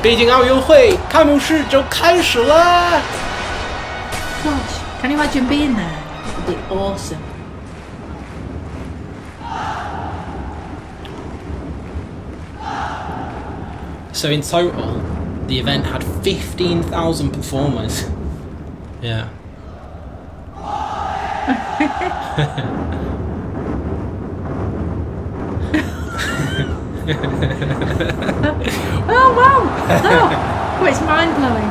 北京奥运会开幕式就开始了。 Gosh, can you imagine being there? It would be awesome. So in total, the event had 15,000 performers. Yeah. Oh wow! Oh, it's mind blowing.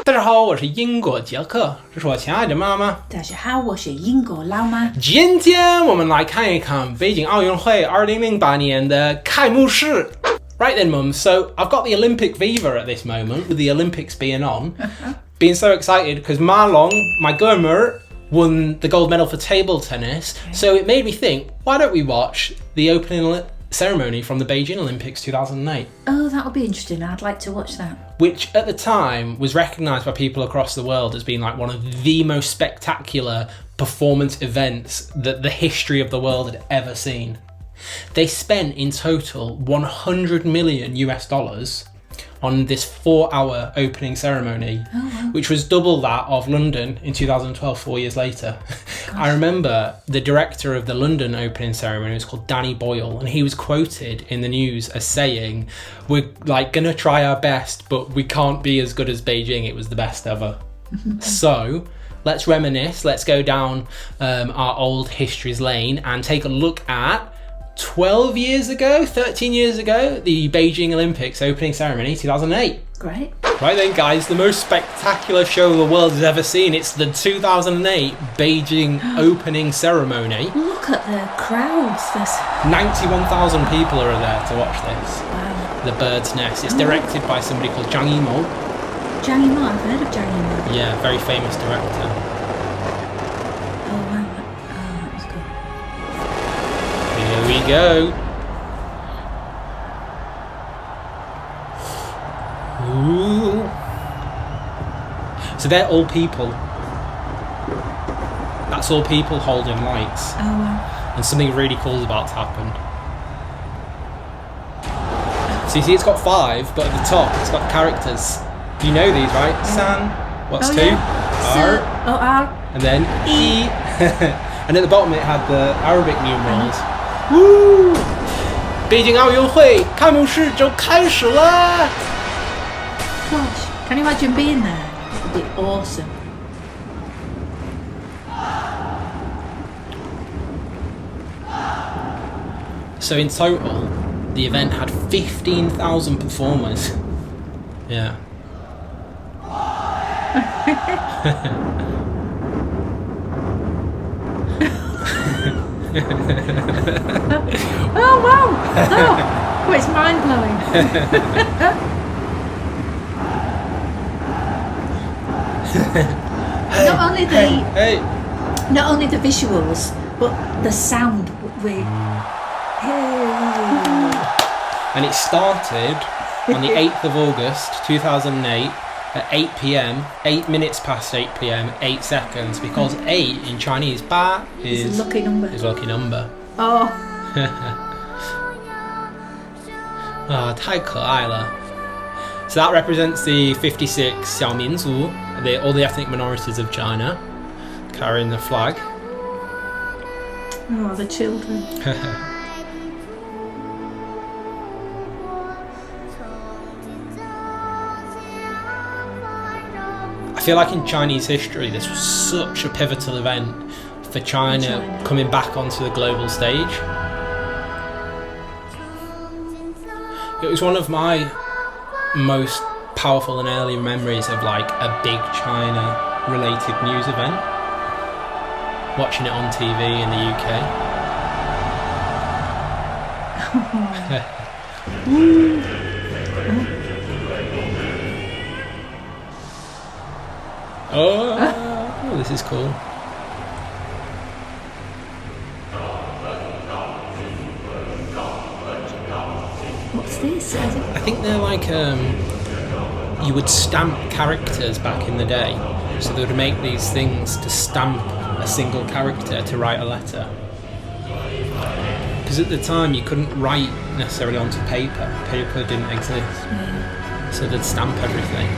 大家好，我是英国杰克，这是我亲爱的妈妈。大家好，我是英国老妈。今天我们来看一看北京奥运会2008年的开幕式。Right then, Mum. So I've got the Olympic fever at this moment, with the Olympics being on. Being so excited because Marlon, my Gomer, won the gold medal for table tennis. Okay. So it made me think, why don't we watch the opening ceremony from the Beijing Olympics 2008? Oh, that'll be interesting. I'd like to watch that. Which at the time was recognised by people across the world as being like one of the most spectacular performance events that the history of the world had ever seen. They spent in total $100 million on this 4-hour opening ceremony, which was double that of London in 2012, 4 years later. I remember the director of the London opening ceremony was called Danny Boyle, and he was quoted in the news as saying, "We're like gonna try our best, but we can't be as good as Beijing. It was the best ever." So let's reminisce, let's go down our old history's lane and take a look at 13 years ago, the Beijing Olympics opening ceremony, 2008. Great. Right then, guys, the most spectacular show the world has ever seen. It's the 2008 Beijing opening ceremony. Look at the crowds. There's 91,000 people are there to watch this. wow. The Bird's Nest. It's directed by somebody called Zhang Yimou. Zhang Yimou, I've heard of Zhang Yimou. Yeah, very famous director. Oh wow, that was good. Here we go. Ooh. So they're all people. That's all people holding lights. Oh wow. And something really cool is about to happen. So you see it's got 5, but at the top it's got characters. You know these, right? Yeah. San, what's Oh, 2? yeah. R, R. and then E. And at the bottom it had the Arabic numerals. Woo! 北京奥运会开幕式就开始了。 Gosh, can you imagine being there? It would be awesome. So in total, the event had 15,000 performers. Yeah. Oh wow! Oh, it's mind blowing. Not only the visuals, but the sound. And it started on the 8th of August 2008 at 8 p.m, 8 minutes past 8 p.m, 8 seconds, because 8 in Chinese, ba is a lucky number. Is a lucky number. Oh. 啊，太可爱了. So that represents the 56 Xiaominzu, all the ethnic minorities of China, carrying the flag. Oh, the children. I feel like in Chinese history this was such a pivotal event for China coming back onto the global stage. It was one of my most powerful and early memories of like a big China related news event. Watching it on TV in the UK. Oh, this is cool. What's this? I think they're like you would stamp characters back in the day, so they would make these things to stamp a single character to write a letter. Because at the time you couldn't write necessarily onto paper. Paper didn't exist. So they'd stamp everything.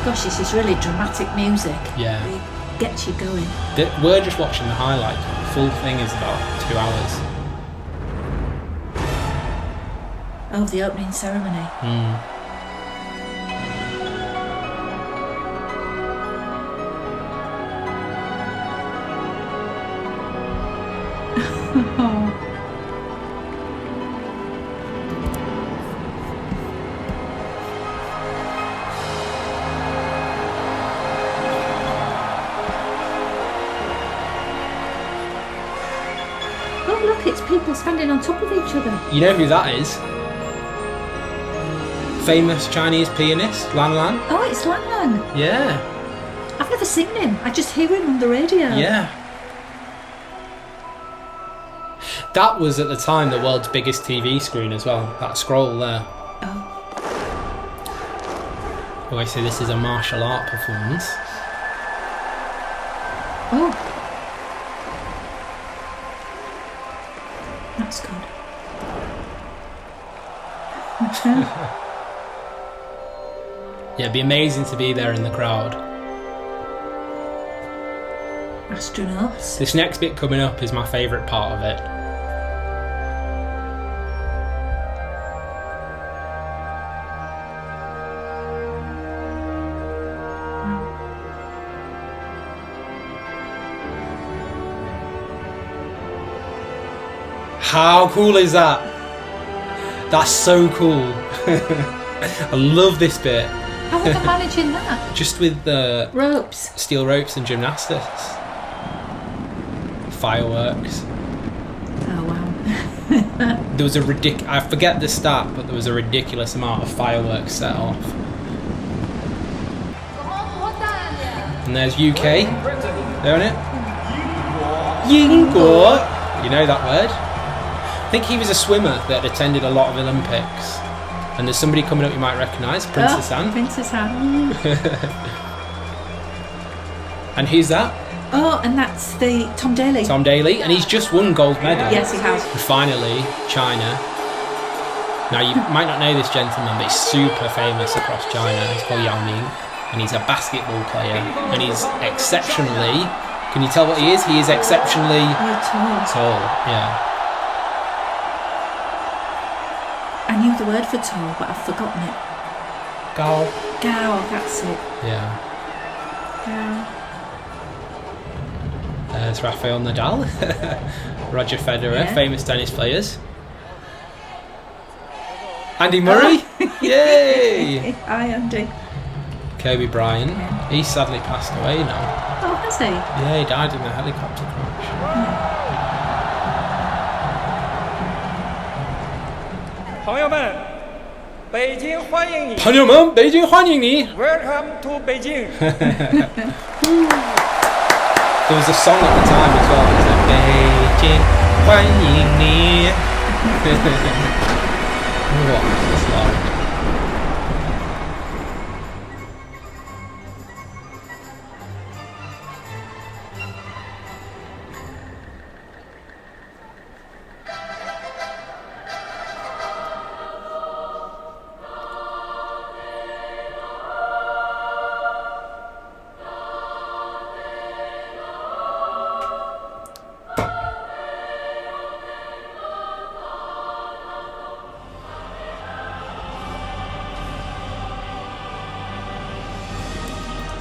Gosh, this is really dramatic music. Yeah. It gets you going. We're just watching the highlight. The full thing is about 2 hours. Oh, the opening ceremony. Oh, look, it's people standing on top of each other. You know who that is? Famous Chinese pianist, Lan Lan. Oh, it's Lang Lang. Yeah. I've never seen him. I just hear him on the radio. Yeah. That was at the time the world's biggest TV screen as well. That scroll there. Oh. Oh, I say this is a martial art performance. Oh. That's good. Yeah, it'd be amazing to be there in the crowd. Astronauts. This next bit coming up is my favourite part of it. How cool is that? That's so cool. I love this bit. How are they managing that? Just with the Ropes. steel ropes and gymnastics. Fireworks. Oh, wow. There was I forget the stat, but there was a ridiculous amount of fireworks set off. And there's UK. There on it. Yingguo. You know that word? I think he was a swimmer that attended a lot of Olympics. And there's somebody coming up you might recognise, Princess Anne. Princess Anne. And who's that? Oh, and that's the Tom Daley. Tom Daley, and he's just won gold medal. Yes, he has. And finally, China. Now, you might not know this gentleman, but he's super famous across China. He's called Yao Ming, and he's a basketball player. And he's exceptionally... Can you tell what he is? He is exceptionally... Tall, yeah. I knew the word for tall, but I've forgotten it. Gao. Gao, that's it. Yeah. Gao. There's Rafael Nadal. Roger Federer, Yeah. famous tennis players. Andy Murray. Yay! Hi, Andy. Kobe Bryant. Yeah. He's sadly passed away now. Oh, has he? Yeah, he died in a helicopter crash. Yeah. 朋友们，北京欢迎你。朋友们，北京欢迎你。 Welcome to Beijing. There was a song at the time as well. It was like, 北京欢迎你。What? That's loud.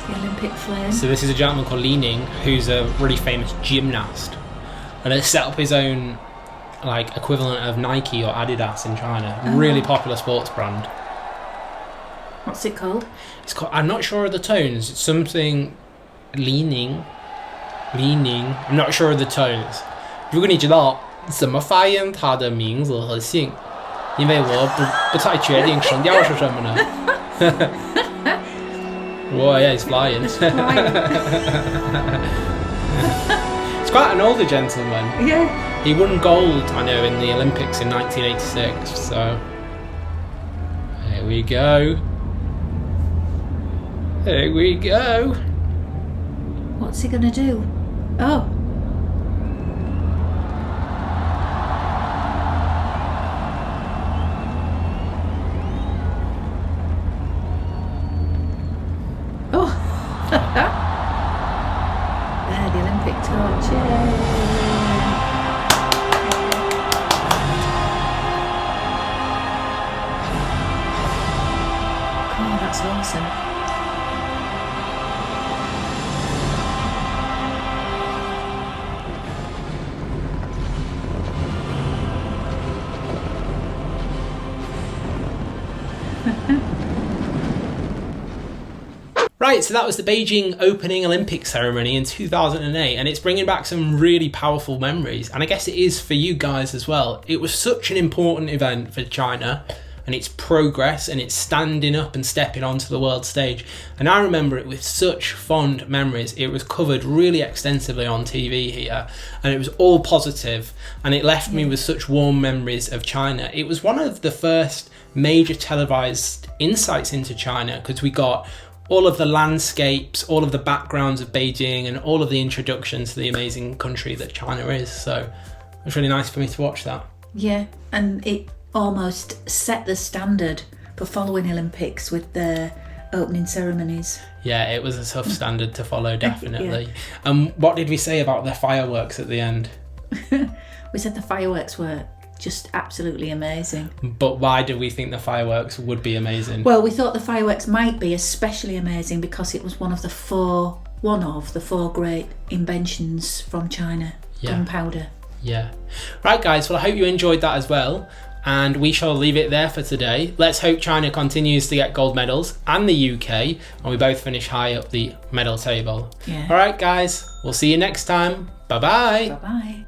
The Olympic flame. So this is a gentleman called Li Ning, who's a really famous gymnast, and has set up his own like equivalent of Nike or Adidas in China. Really popular sports brand. What's it called? It's called, I'm not sure of the tones. It's something Li Ning. I'm not sure of the tones. 如果你知道怎么发音它的名字和姓？因为我不太确定声调是什么呢。Oh yeah, he's flying. He's quite an older gentleman. Yeah. He won gold, I know, in the Olympics in 1986. So here we go. Here we go. What's he gonna do? Oh. Oh. There, the Olympic torch. Yay. Oh, that's awesome. Right, so that was the Beijing opening Olympic ceremony in 2008, and it's bringing back some really powerful memories, and I guess it is for you guys as well. It was such an important event for China and its progress and its standing up and stepping onto the world stage, and I remember it with such fond memories. It was covered really extensively on TV here, and it was all positive, and it left me with such warm memories of China. It was one of the first major televised insights into China, because we got all of the landscapes, all of the backgrounds of Beijing, and all of the introductions to the amazing country that China is. So it was really nice for me to watch that. Yeah, and it almost set the standard for following Olympics with their opening ceremonies. Yeah, it was a tough standard to follow, definitely. Yeah. What did we say about the fireworks at the end? We said the fireworks were just absolutely amazing. But why did we think the fireworks would be amazing? Well, we thought the fireworks might be especially amazing because it was one of the four great inventions from China. Yeah. Gunpowder. Yeah. Right, guys, well, I hope you enjoyed that as well, and we shall leave it there for today. Let's hope China continues to get gold medals, and the UK, and we both finish high up the medal table. Yeah. All right, guys, we'll see you next time. Bye-bye. Bye-bye.